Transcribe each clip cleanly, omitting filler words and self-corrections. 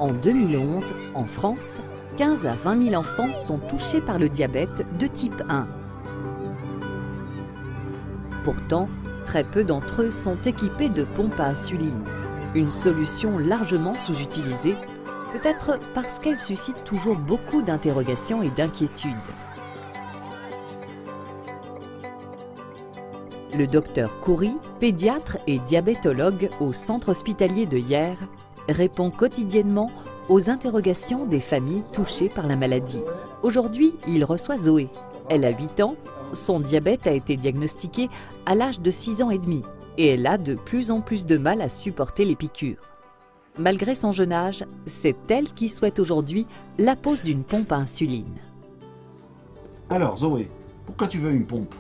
En 2011, en France, 15 à 20 000 enfants sont touchés par le diabète de type 1. Pourtant, très peu d'entre eux sont équipés de pompes à insuline, une solution largement sous-utilisée, peut-être parce qu'elle suscite toujours beaucoup d'interrogations et d'inquiétudes. Le docteur Khoury, pédiatre et diabétologue au centre hospitalier de Hyères, répond quotidiennement aux interrogations des familles touchées par la maladie. Aujourd'hui, il reçoit Zoé. Elle a 8 ans, son diabète a été diagnostiqué à l'âge de 6 ans et demi et elle a de plus en plus de mal à supporter les piqûres. Malgré son jeune âge, c'est elle qui souhaite aujourd'hui la pose d'une pompe à insuline. Alors Zoé, pourquoi tu veux une pompe?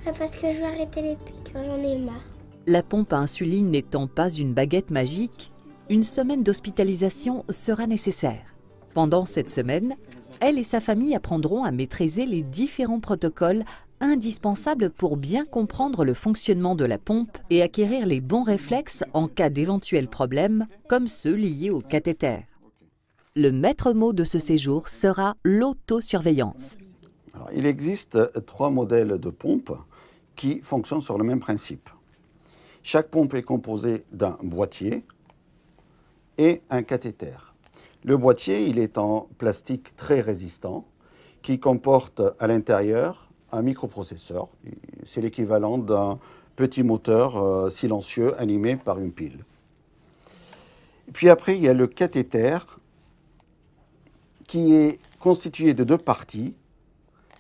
Parce que je veux arrêter les piqûres, j'en ai marre. La pompe à insuline n'étant pas une baguette magique, une semaine d'hospitalisation sera nécessaire. Pendant cette semaine, elle et sa famille apprendront à maîtriser les différents protocoles indispensables pour bien comprendre le fonctionnement de la pompe et acquérir les bons réflexes en cas d'éventuels problèmes, comme ceux liés au cathéter. Le maître mot de ce séjour sera l'autosurveillance. Alors, il existe 3 modèles de pompes qui fonctionnent sur le même principe. Chaque pompe est composée d'un boîtier et un cathéter. Le boîtier, il est en plastique très résistant qui comporte à l'intérieur un microprocesseur. C'est l'équivalent d'un petit moteur silencieux animé par une pile. Et puis après, il y a le cathéter qui est constitué de 2 parties,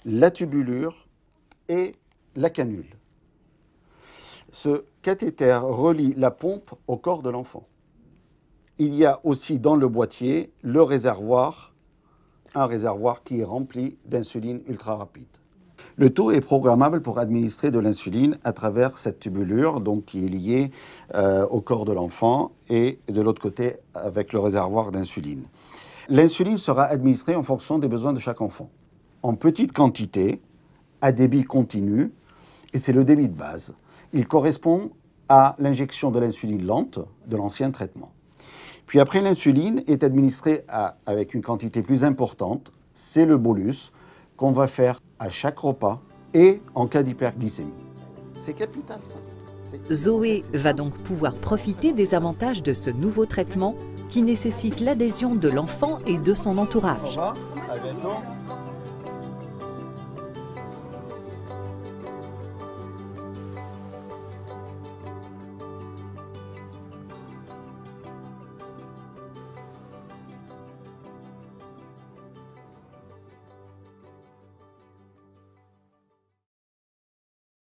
la tubulure et la canule. Ce cathéter relie la pompe au corps de l'enfant. Il y a aussi dans le boîtier le réservoir, un réservoir qui est rempli d'insuline ultra rapide. Le tout est programmable pour administrer de l'insuline à travers cette tubulure, donc qui est liée au corps de l'enfant et de l'autre côté avec le réservoir d'insuline. L'insuline sera administrée en fonction des besoins de chaque enfant, en petite quantité, à débit continu, et c'est le débit de base. Il correspond à l'injection de l'insuline lente de l'ancien traitement. Puis après, l'insuline est administrée avec une quantité plus importante, c'est le bolus qu'on va faire à chaque repas et en cas d'hyperglycémie. C'est capital ça. Zoé va donc pouvoir profiter des avantages de ce nouveau traitement qui nécessite l'adhésion de l'enfant et de son entourage. Au revoir, à bientôt.